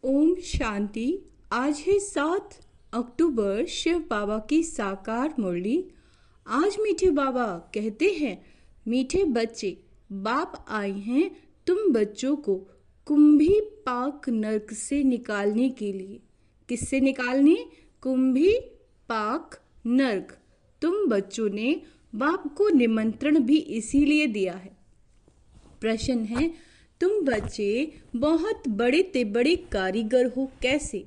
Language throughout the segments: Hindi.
ओम शांति। आज है 7 अक्टूबर, शिव बाबा की साकार मुरली। आज मीठे बाबा कहते हैं, मीठे बच्चे, बाप आए हैं तुम बच्चों को कुंभी पाक नरक से निकालने के लिए। किससे निकालने? कुंभी पाक नरक। तुम बच्चों ने बाप को निमंत्रण भी इसीलिए दिया है। प्रश्न है, तुम बच्चे बहुत बड़े ते बड़े कारीगर हो, कैसे?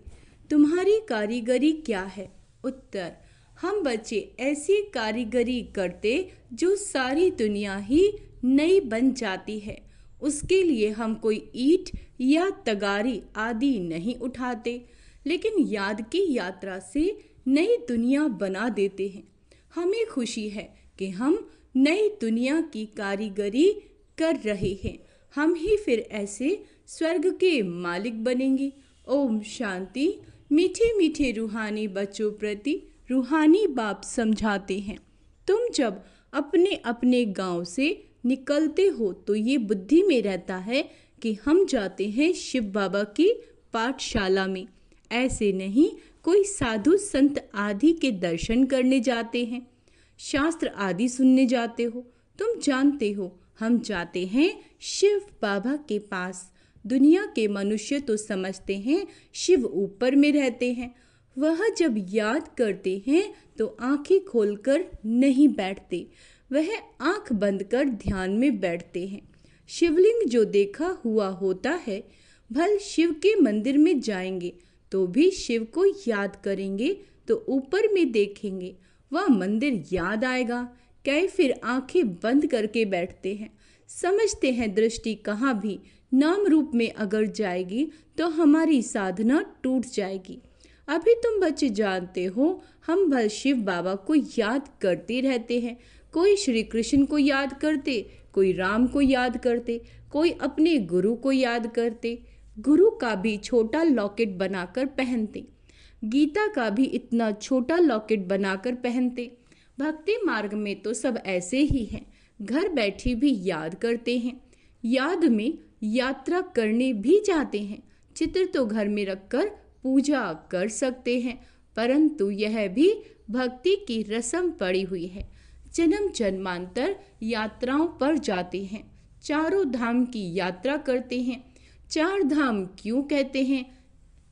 तुम्हारी कारीगरी क्या है? उत्तर, हम बच्चे ऐसी कारीगरी करते जो सारी दुनिया ही नई बन जाती है। उसके लिए हम कोई ईंट या तगारी आदि नहीं उठाते, लेकिन याद की यात्रा से नई दुनिया बना देते हैं। हमें खुशी है कि हम नई दुनिया की कारीगरी कर रहे हैं। हम ही फिर ऐसे स्वर्ग के मालिक बनेंगे। ओम शांति। मीठे मीठे रूहानी बच्चों प्रति रूहानी बाप समझाते हैं, तुम जब अपने अपने गांव से निकलते हो तो ये बुद्धि में रहता है कि हम जाते हैं शिव बाबा की पाठशाला में। ऐसे नहीं कोई साधु संत आदि के दर्शन करने जाते हैं, शास्त्र आदि सुनने जाते हो। तुम जानते हो हम जाते हैं शिव बाबा के पास। दुनिया के मनुष्य तो समझते हैं शिव ऊपर में रहते हैं। वह जब याद करते हैं तो आंखें खोलकर नहीं बैठते, वह आंख बंद कर ध्यान में बैठते हैं। शिवलिंग जो देखा हुआ होता है, भल शिव के मंदिर में जाएंगे तो भी शिव को याद करेंगे तो ऊपर में देखेंगे, वह मंदिर याद आएगा। कई फिर आंखें बंद करके बैठते हैं, समझते हैं दृष्टि कहाँ भी नाम रूप में अगर जाएगी तो हमारी साधना टूट जाएगी। अभी तुम बच्चे जानते हो हम भल शिव बाबा को याद करते रहते हैं। कोई श्री कृष्ण को याद करते, कोई राम को याद करते, कोई अपने गुरु को याद करते। गुरु का भी छोटा लॉकेट बनाकर पहनते, गीता का भी इतना छोटा लॉकेट बनाकर पहनते। भक्ति मार्ग में तो सब ऐसे ही हैं, घर बैठे भी याद करते हैं, याद में यात्रा करने भी जाते हैं। चित्र तो घर में रखकर पूजा कर सकते हैं, परंतु यह भी भक्ति की रस्म पड़ी हुई है। जन्म जन्मांतर यात्राओं पर जाते हैं, चारों धाम की यात्रा करते हैं। 4 धाम क्यों कहते हैं?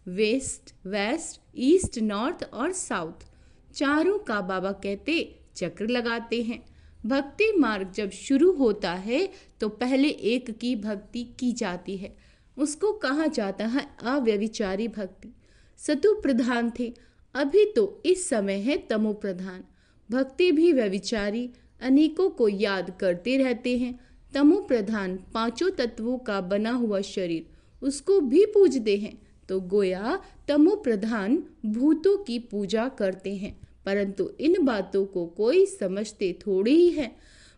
वेस्ट, ईस्ट, नॉर्थ और साउथ, चारों का बाबा कहते चक्र लगाते हैं। भक्ति मार्ग जब शुरू होता है तो पहले एक की भक्ति की जाती है, उसको कहा जाता है अव्यभिचारी भक्ति। सतु प्रधान थे, अभी तो इस समय है तमो प्रधान। भक्ति भी व्यभिचारी, अनेकों को याद करते रहते हैं। तमो प्रधान 5 तत्वों का बना हुआ शरीर, उसको भी पूजते हैं, तो गोया तमो प्रधान भूतों की पूजा करते हैं। परंतु इन बातों को कोई समझते थोड़ी ही है।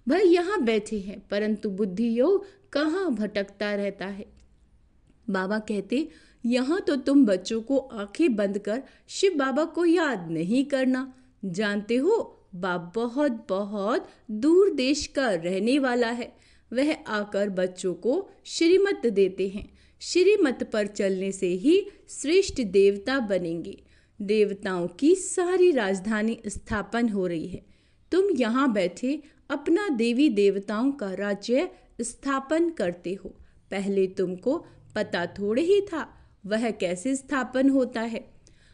भाई यहाँ बैठे हैं परंतु बुद्धि योग कहाँ भटकता रहता है। बाबा कहते, यहाँ तो तुम बच्चों को आंखें बंद कर शिव बाबा को याद नहीं करना। जानते हो बाप बहुत बहुत दूर देश का रहने वाला है। वह आकर बच्चों को श्रीमत देते हैं। श्रीमत पर चलने से ही श्रेष्ठ देवता बनेंगे। देवताओं की सारी राजधानी स्थापन हो रही है। तुम यहाँ बैठे अपना देवी देवताओं का राज्य स्थापन करते हो। पहले तुमको पता थोड़े ही था वह कैसे स्थापन होता है।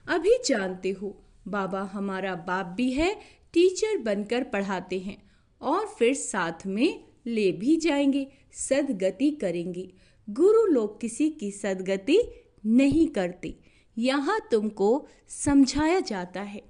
अभी जानते हो बाबा हमारा बाप भी है, टीचर बनकर पढ़ाते हैं और फिर साथ में ले भी जाएंगे, सदगति करेंगे। गुरु लोग किसी की सदगति नहीं करते, यहाँ तुमको समझाया जाता है।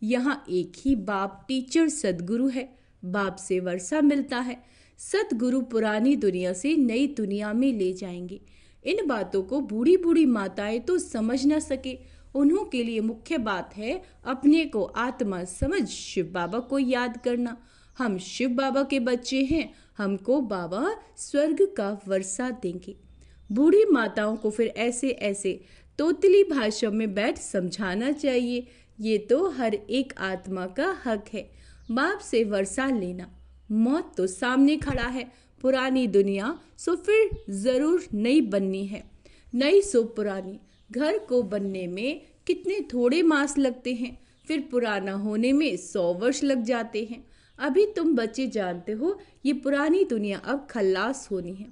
यहाँ एक ही बाप टीचर सदगुरु है, बाप से वर्षा मिलता है। सदगुरु पुरानी दुनिया से नई दुनिया में ले जाएंगे। इन बातों को बूढ़ी बूढ़ी माताएं तो समझ न सके, उन्हों के लिए मुख्य बात है अपने को आत्मा समझ शिव बाबा को याद करना। हम शिव बाबा के बच्चे हैं, हमको बाबा स्वर्ग का वर्षा देंगे। बूढ़ी माताओं को फिर ऐसे ऐसे तोतली भाषा में बैठ समझाना चाहिए। ये तो हर एक आत्मा का हक है, बाप से वर्षा लेना। मौत तो सामने खड़ा है, पुरानी दुनिया सो फिर जरूर नई बननी है, नई सो पुरानी। घर को बनने में कितने थोड़े मास लगते हैं, फिर पुराना होने में 100 वर्ष लग जाते हैं। अभी तुम बच्चे जानते हो ये पुरानी दुनिया अब खल्लास होनी है।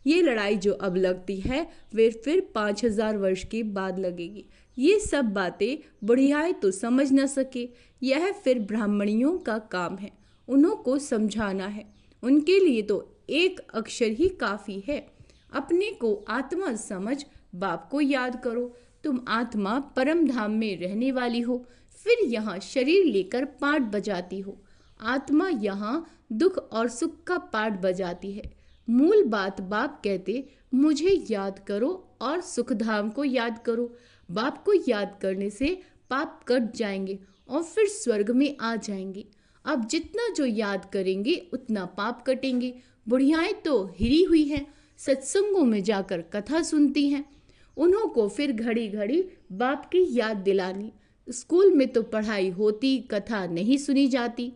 ये लड़ाई जो अब लगती है वे फिर 5000 वर्ष के बाद लगेगी। ये सब बातें बुढ़ियाई तो समझ न सके, यह फिर ब्राह्मणियों का काम है, उन्हों को समझाना है। उनके लिए तो एक अक्षर ही काफ़ी है। अपने को आत्मा समझ बाप को याद करो। तुम आत्मा परम धाम में रहने वाली हो, फिर यहाँ शरीर लेकर पाठ बजाती हो। आत्मा यहाँ दुख और सुख का पाठ बजाती है। मूल बात बाप कहते, मुझे याद करो और सुखधाम को याद करो। बाप को याद करने से पाप कट जाएंगे और फिर स्वर्ग में आ जाएंगे। अब जितना जो याद करेंगे उतना पाप कटेंगे। बुढ़ियाएं तो हिरी हुई हैं, सत्संगों में जाकर कथा सुनती हैं, उन्हों को फिर घड़ी घड़ी बाप की याद दिलानी। स्कूल में तो पढ़ाई होती, कथा नहीं सुनी जाती।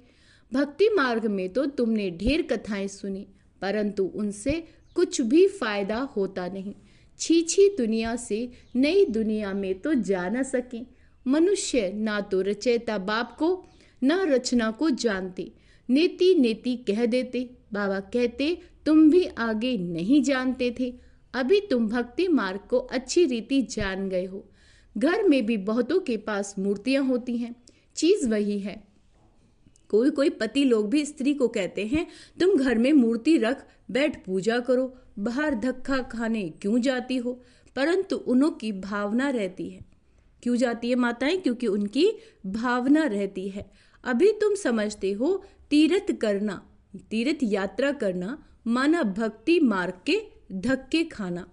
भक्ति मार्ग में तो तुमने ढेर कथाएं सुनी, परंतु उनसे कुछ भी फायदा होता नहीं। छी दुनिया से नई दुनिया में तो जा न सके। मनुष्य ना तो रचयिता बाप को न रचना को जानते, नेति नेति कह देते। बाबा कहते, तुम भी आगे नहीं जानते थे, अभी तुम भक्ति मार्ग को अच्छी रीति जान गए हो। घर में भी बहुतों के पास मूर्तियां होती हैं, चीज वही है। कोई कोई पति लोग भी स्त्री को कहते हैं, तुम घर में मूर्ति रख बैठ पूजा करो, बाहर धक्का खाने क्यों जाती हो। परंतु उन्हों की भावना रहती है। क्यों जाती है माताएं? क्योंकि उनकी भावना रहती है। अभी तुम समझते हो तीर्थ करना, तीर्थ यात्रा करना माना भक्ति मार्ग के धक्के खाना।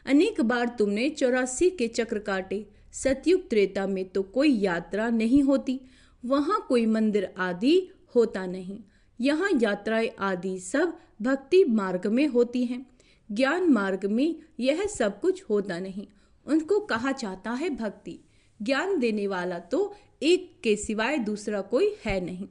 अनेक बार तुमने 84 के चक्र काटे। सतयुग त्रेता में तो कोई यात्रा नहीं होती, वहाँ कोई मंदिर आदि होता नहीं। यहाँ यात्राएं आदि सब भक्ति मार्ग में होती हैं। ज्ञान मार्ग में यह सब कुछ होता नहीं। उनको कहा जाता है भक्ति। ज्ञान देने वाला तो एक के सिवाय दूसरा कोई है नहीं।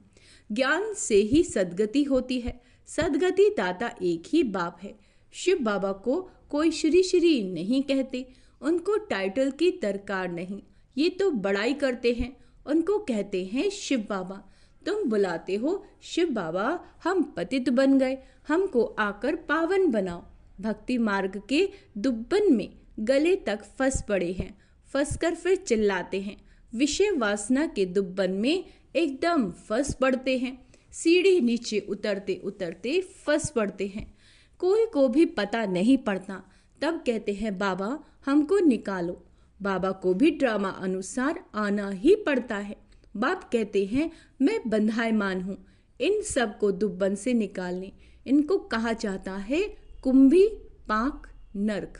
ज्ञान से ही सद्गति होती है। सद्गति दाता एक ही बाप है। शिव बाबा को कोई श्री श्री नहीं कहते, उनको टाइटल की दरकार नहीं। ये तो बड़ाई करते हैं, उनको कहते हैं शिव बाबा। तुम बुलाते हो शिव बाबा, हम पतित बन गए, हमको आकर पावन बनाओ। भक्ति मार्ग के दुब्बन में गले तक फंस पड़े हैं, फंसकर फिर चिल्लाते हैं। विषय वासना के दुब्बन में एकदम फंस पड़ते हैं, सीढ़ी नीचे उतरते उतरते फंस पड़ते हैं। कोई को भी पता नहीं पड़ता, तब कहते हैं बाबा हमको निकालो। बाबा को भी ड्रामा अनुसार आना ही पड़ता है। बाप कहते हैं मैं बंधायमान हूँ, इन सब को दुब्बन से निकालने। इनको कहा जाता है कुंभी पाक नरक,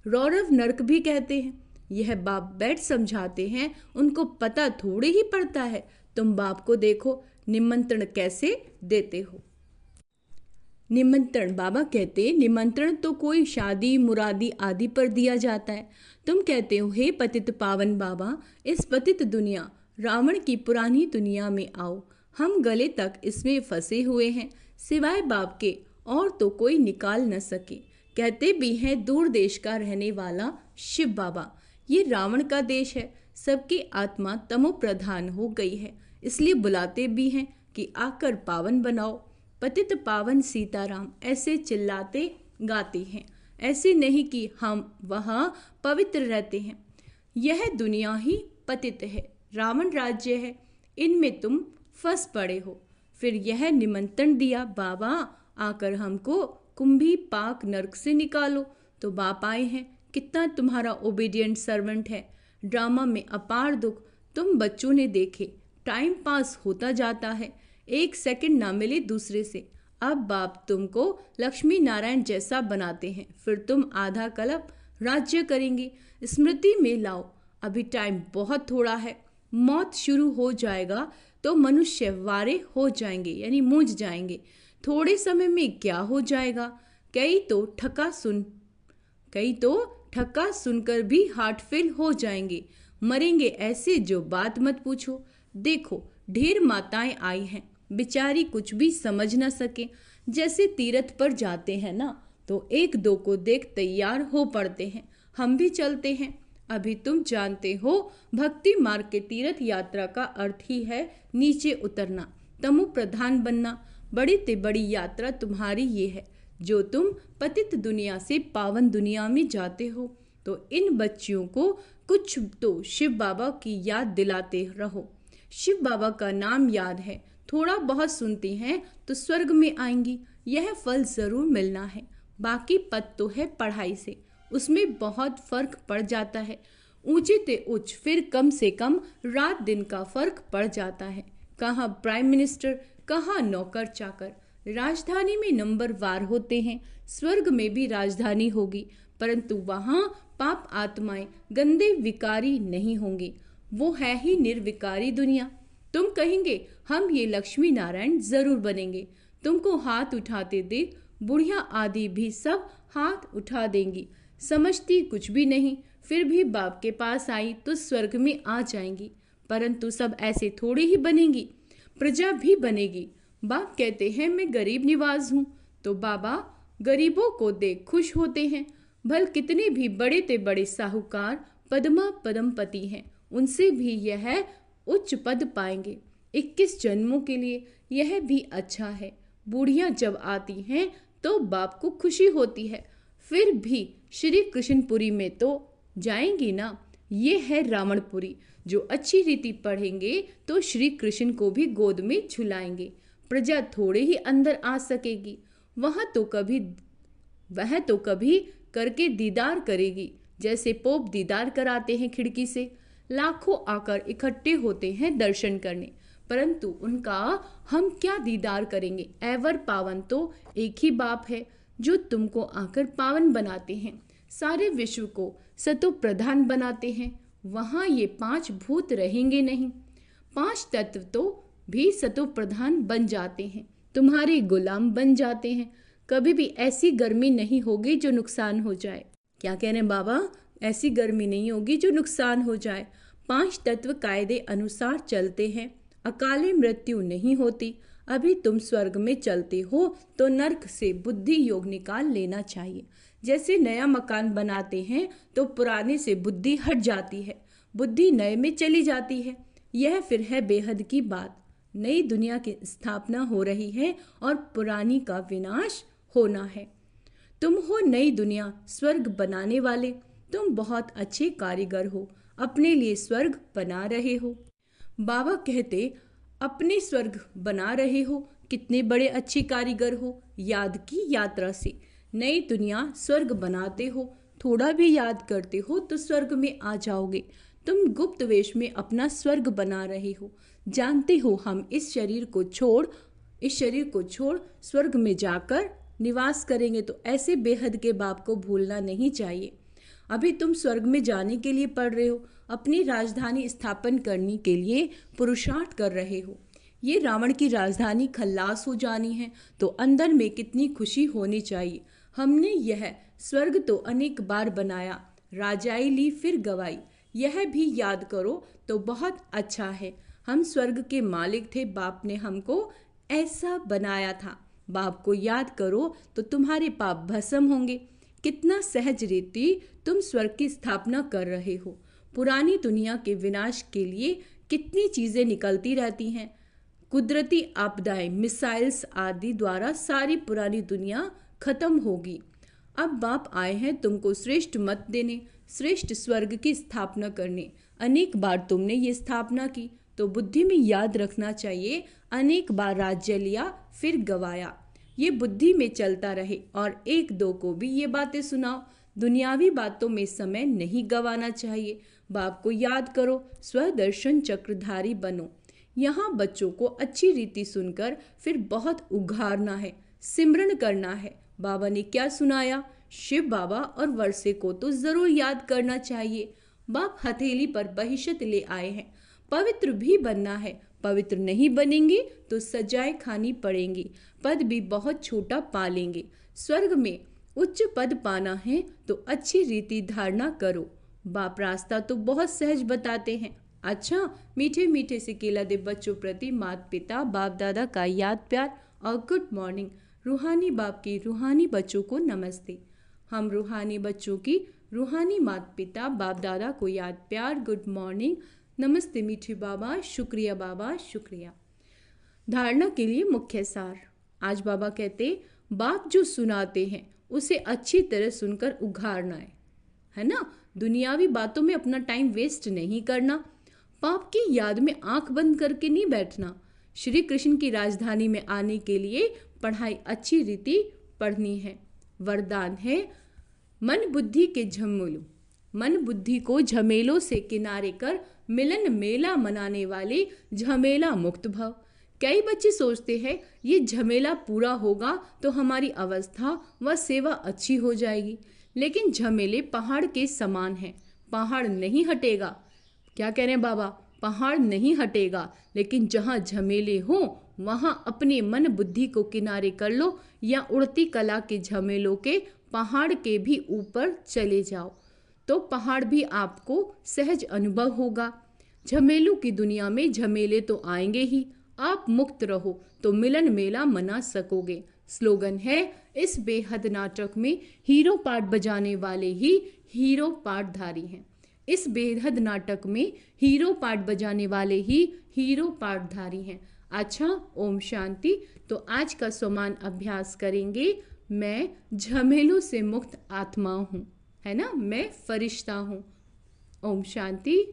रौरव नरक भी कहते हैं। यह बाप बैठ समझाते हैं, उनको पता थोड़ी ही पड़ता है। तुम बाप को देखो निमंत्रण कैसे देते हो। निमंत्रण, बाबा कहते निमंत्रण तो कोई शादी मुरादी आदि पर दिया जाता है। तुम कहते हो हे पतित पावन बाबा, इस पतित दुनिया रावण की पुरानी दुनिया में आओ। हम गले तक इसमें फंसे हुए हैं, सिवाय बाप के और तो कोई निकाल न सके। कहते भी हैं दूर देश का रहने वाला शिव बाबा। ये रावण का देश है, सबकी आत्मा तमो प्रधान हो गई है, इसलिए बुलाते भी हैं कि आकर पावन बनाओ। पतित पावन सीताराम ऐसे चिल्लाते गाते हैं, ऐसे नहीं कि हम वहाँ पवित्र रहते हैं। यह दुनिया ही पतित है, रावण राज्य है, इनमें तुम फंस पड़े हो। फिर यह निमंत्रण दिया बाबा आकर हमको कुंभी पाक नरक से निकालो। तो बाप आए हैं, कितना तुम्हारा ओबीडियंट सर्वेंट है। ड्रामा में अपार दुख तुम बच्चों ने देखे, टाइम पास होता जाता है, एक सेकंड ना मिले दूसरे से। अब बाप तुमको लक्ष्मी नारायण जैसा बनाते हैं, फिर तुम आधा कल्प राज्य करेंगे। स्मृति में लाओ, अभी टाइम बहुत थोड़ा है, मौत शुरू हो जाएगा तो मनुष्य वारे हो जाएंगे, यानी मूझ जाएंगे। थोड़े समय में क्या हो जाएगा, कई तो ठक्का सुनकर भी हार्ट फेल हो जाएंगे, मरेंगे ऐसे जो बात मत पूछो। देखो ढेर माताएं आई हैं, बेचारी कुछ भी समझ न सके। जैसे तीर्थ पर जाते हैं ना, तो एक दो को देख तैयार हो पड़ते हैं, हम भी चलते हैं। अभी तुम जानते हो भक्ति मार्ग के तीर्थ यात्रा का अर्थ ही है नीचे उतरना, तमो प्रधान बनना। बड़ी ते बड़ी यात्रा तुम्हारी ये है जो तुम पतित दुनिया से पावन दुनिया में जाते हो। तो इन बच्चियों को कुछ तो शिव बाबा की याद दिलाते रहो। शिव बाबा का नाम याद है, थोड़ा बहुत सुनती हैं तो स्वर्ग में आएंगी, यह फल जरूर मिलना है। बाकी पद तो है पढ़ाई से, उसमें बहुत फर्क पड़ जाता है। ऊंचे ते उच्च, फिर कम से कम रात दिन का फर्क पड़ जाता है। कहाँ प्राइम मिनिस्टर, कहाँ नौकर चाकर। राजधानी में नंबर वार होते हैं, स्वर्ग में भी राजधानी होगी, परंतु वहाँ पाप आत्माएं गंदे विकारी नहीं होंगे। वो है ही निर्विकारी दुनिया। तुम कहेंगे हम ये लक्ष्मी नारायण जरूर बनेंगे। तुमको हाथ उठाते देख बुढ़िया आदि भी सब हाथ उठा देंगी। समझती कुछ भी नहीं, फिर भी बाप के पास आई तो स्वर्ग में आ जाएंगी। परंतु सब ऐसे थोड़े ही बनेंगी, प्रजा भी बनेगी। बाप कहते हैं मैं गरीब निवाज हूँ, तो बाबा गरीबों को देख खुश होते हैं। भल कितने भी बड़े ते बड़े साहूकार पद्मा पद्मपति हैं, उनसे भी यह उच्च पद पाएंगे। 21 जन्मों के लिए यह भी अच्छा है। बूढ़ियां जब आती हैं तो बाप को खुशी होती है, फिर भी श्री कृष्णपुरी में तो जाएंगी ना। ये है रावणपुरी, जो अच्छी रीति पढ़ेंगे तो श्री कृष्ण को भी गोद में झुलाएंगे। प्रजा थोड़े ही अंदर आ सकेगी, वह तो कभी करके दीदार करेगी, जैसे पोप दीदार कराते हैं खिड़की से। लाखों आकर इकट्ठे होते हैं दर्शन करने, परंतु उनका हम क्या दीदार करेंगे। एवर पावन तो एक ही बाप है जो तुमको आकर पावन बनाते हैं, सारे विश्व को सतो प्रधान बनाते हैं। वहाँ ये 5 भूत रहेंगे नहीं, 5 तत्व तो भी सतो प्रधान बन जाते हैं, तुम्हारे गुलाम बन जाते हैं। कभी भी ऐसी गर्मी नहीं होगी जो नुकसान हो जाए। क्या कह रहे हैं बाबा? ऐसी गर्मी नहीं होगी जो नुकसान हो जाए। 5 तत्व कायदे अनुसार चलते हैं, अकाले मृत्यु नहीं होती। अभी तुम स्वर्ग में चलते हो तो नर्क से बुद्धि योग निकाल लेना चाहिए। जैसे नया मकान बनाते हैं तो पुराने से बुद्धि हट जाती है, बुद्धि नए में चली जाती है। यह फिर है बेहद की बात। नई दुनिया की स्थापना हो रही है और पुरानी का विनाश होना है। तुम हो नई दुनिया स्वर्ग बनाने वाले, तुम बहुत अच्छे कारीगर हो, अपने लिए स्वर्ग बना रहे हो। बाबा कहते अपने स्वर्ग बना रहे हो, कितने बड़े अच्छे कारीगर हो। याद की यात्रा से नई दुनिया स्वर्ग बनाते हो, थोड़ा भी याद करते हो तो स्वर्ग में आ जाओगे। तुम गुप्त वेश में अपना स्वर्ग बना रहे हो। जानते हो हम इस शरीर को छोड़ स्वर्ग में जाकर निवास करेंगे, तो ऐसे बेहद के बाप को भूलना नहीं चाहिए। अभी तुम स्वर्ग में जाने के लिए पढ़ रहे हो, अपनी राजधानी स्थापन करने के लिए पुरुषार्थ कर रहे हो। ये रावण की राजधानी खल्लास हो जानी है तो अंदर में कितनी खुशी होनी चाहिए। हमने यह स्वर्ग तो अनेक बार बनाया, राजाई ली फिर गवाई, यह भी याद करो तो बहुत अच्छा है। हम स्वर्ग के मालिक थे, बाप ने हमको ऐसा बनाया था। बाप को याद करो तो तुम्हारे पाप भस्म होंगे। कितना सहज रीति तुम स्वर्ग की स्थापना कर रहे हो। पुरानी दुनिया के विनाश के लिए कितनी चीजें निकलती रहती हैं। कुदरती आपदाएं, मिसाइल्स आदि द्वारा सारी पुरानी दुनिया खत्म होगी। अब बाप आए हैं तुमको श्रेष्ठ मत देने, श्रेष्ठ स्वर्ग की स्थापना करने। अनेक बार तुमने ये स्थापना की तो बुद्धि में याद रखना चाहिए, अनेक बार राज्य लिया फिर गवाया। ये बुद्धि में चलता रहे और 1-2 को भी ये बातें सुनाओ। दुनियावी बातों में समय नहीं गवाना चाहिए। बाप को याद करो, स्वदर्शन चक्रधारी बनो। यहाँ बच्चों को अच्छी रीति सुनकर फिर बहुत उघारना है, सिमरन करना है। बाबा ने क्या सुनाया? शिव बाबा और वर्षे को तो जरूर याद करना चाहिए। बाप हथेली पर बहिशत ले आए हैं, पवित्र भी बनना है। पवित्र नहीं बनेंगे तो सजाएं खानी पड़ेंगी, पद भी बहुत छोटा पा लेंगे। स्वर्ग में उच्च पद पाना है तो अच्छी रीति धारणा करो। बाप रास्ता तो बहुत सहज बताते हैं। अच्छा, मीठे मीठे से केला दे बच्चों प्रति माता पिता बाप दादा का याद प्यार और गुड मॉर्निंग। रूहानी बाप की रूहानी बच्चों को नमस्ते। हम रूहानी बच्चों की रूहानी माता पिता बाप दादा को याद प्यार गुड मॉर्निंग। नमस्ते मीठे बाबा, शुक्रिया बाबा, शुक्रिया। धारणा के लिए मुख्य सार। आज बाबा कहते बाप जो सुनाते हैं उसे अच्छी तरह सुनकर उघाड़ना है ना। दुनियावी बातों में अपना टाइम वेस्ट नहीं करना। पाप की याद में आंख बंद करके नहीं बैठना। श्री कृष्ण की राजधानी में आने के लिए पढ़ाई अच्छी रीति पढ़नी है। वरदान है मन बुद्धि के झमेलों, मन बुद्धि को झमेलों से किनारे कर मिलन मेला मनाने वाले झमेला मुक्त भव। कई बच्चे सोचते हैं ये झमेला पूरा होगा तो हमारी अवस्था व सेवा अच्छी हो जाएगी, लेकिन झमेले पहाड़ के समान हैं, पहाड़ नहीं हटेगा। क्या कह रहे हैं बाबा? पहाड़ नहीं हटेगा, लेकिन जहाँ झमेले हों वहाँ अपने मन बुद्धि को किनारे कर लो या उड़ती कला के झमेलों के पहाड़ के भी ऊपर चले जाओ तो पहाड़ भी आपको सहज अनुभव होगा। झमेलों की दुनिया में झमेले तो आएंगे ही, आप मुक्त रहो तो मिलन मेला मना सकोगे। स्लोगन है इस बेहद नाटक में हीरो पार्ट बजाने वाले ही हीरो पार्टधारी हैं। इस बेहद नाटक में हीरो पार्ट बजाने वाले ही हीरो पार्टधारी हैं। अच्छा, ओम शांति। तो आज का सोमान अभ्यास करेंगे। मैं झमेलों से मुक्त आत्मा हूँ, है ना, मैं फरिश्ता हूँ। ओम शांति।